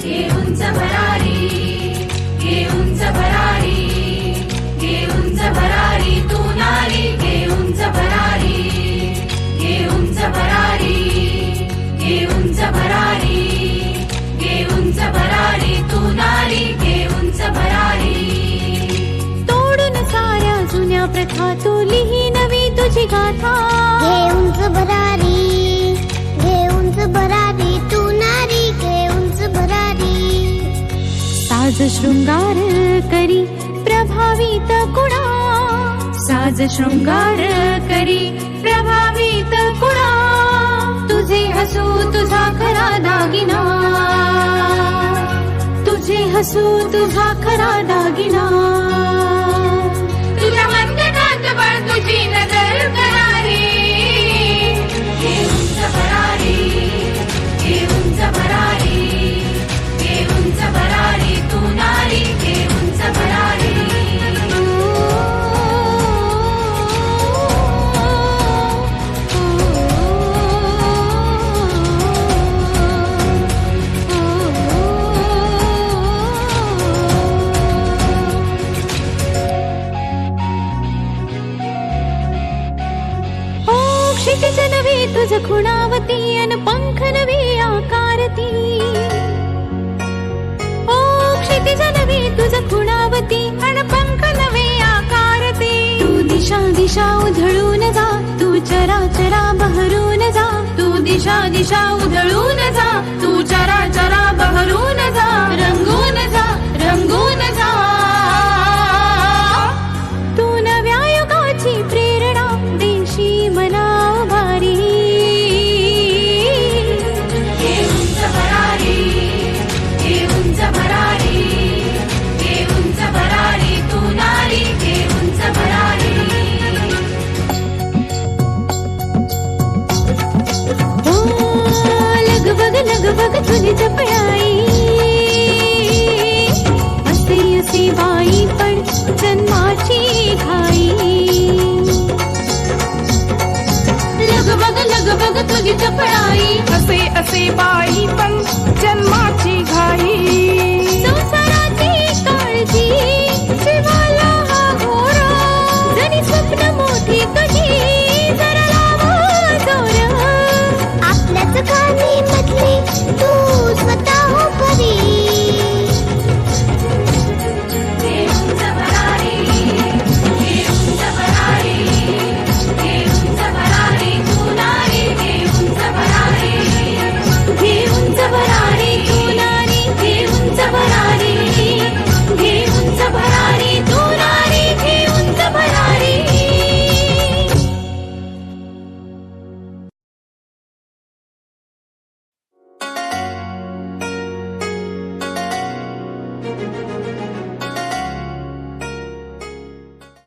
घे उंच भरारी, घे उंच भरारी, घे उंच भरारी तू नारी, घे उंच भरारी, घे उंच भरारी, घे उंच भरारी, घे उंच भरारी तू नारी, घे उंच भरारी. तोडून साऱ्या जुन्या प्रथा तू लिही नवी तुझी गाथा. घे उंच भरारी, घे उंच भरारी तू नारी, घे उंच भरारी. साज शृंगार करी प्रभावित कुणा, साज शृंगार करी प्रभावित कुणा, तुझे हसू तुझा खरा दागिना, तुझे हसू तुझा खरा दागिना. तुझ्या मनगटात बळ तुझी नजर करारी, घे उंच भरारी, घे उंच भरारी, घे उंच भरारी तू नारी, घे उंच भरारी. क्षितिज नवे तुझ खुणावती अन पंख नवे आकारती. ओ क्षितिज नवे तुझ खुणावती अन पंख नवे आकारती. तू दिशा दिशा उधळून जा, तू चरा चरा बहरून जा, तू दिशा दिशा उधळून जा, तू चरा चरा बहरून जा, रंगून जा, रंगून जा. तू नव्या युगाची प्रेरणा देशी मना भारी. घे उंच भरारी, घे उंच भरारी, घे उंच भरारी तू नारी, घे उंच भरारी. लगबग तुझी जपळाई, असे असे बाई पण जन्माची घाई. लगबग तुझी जपळाई, असे असे बाई पण जन्माची घाई. संसाराची काळजी जीवाला हा घोरा, जरी स्वप्न मोठी तुझी जरा लावा जोर. आपल्याच खाणी मधली तू स्वतः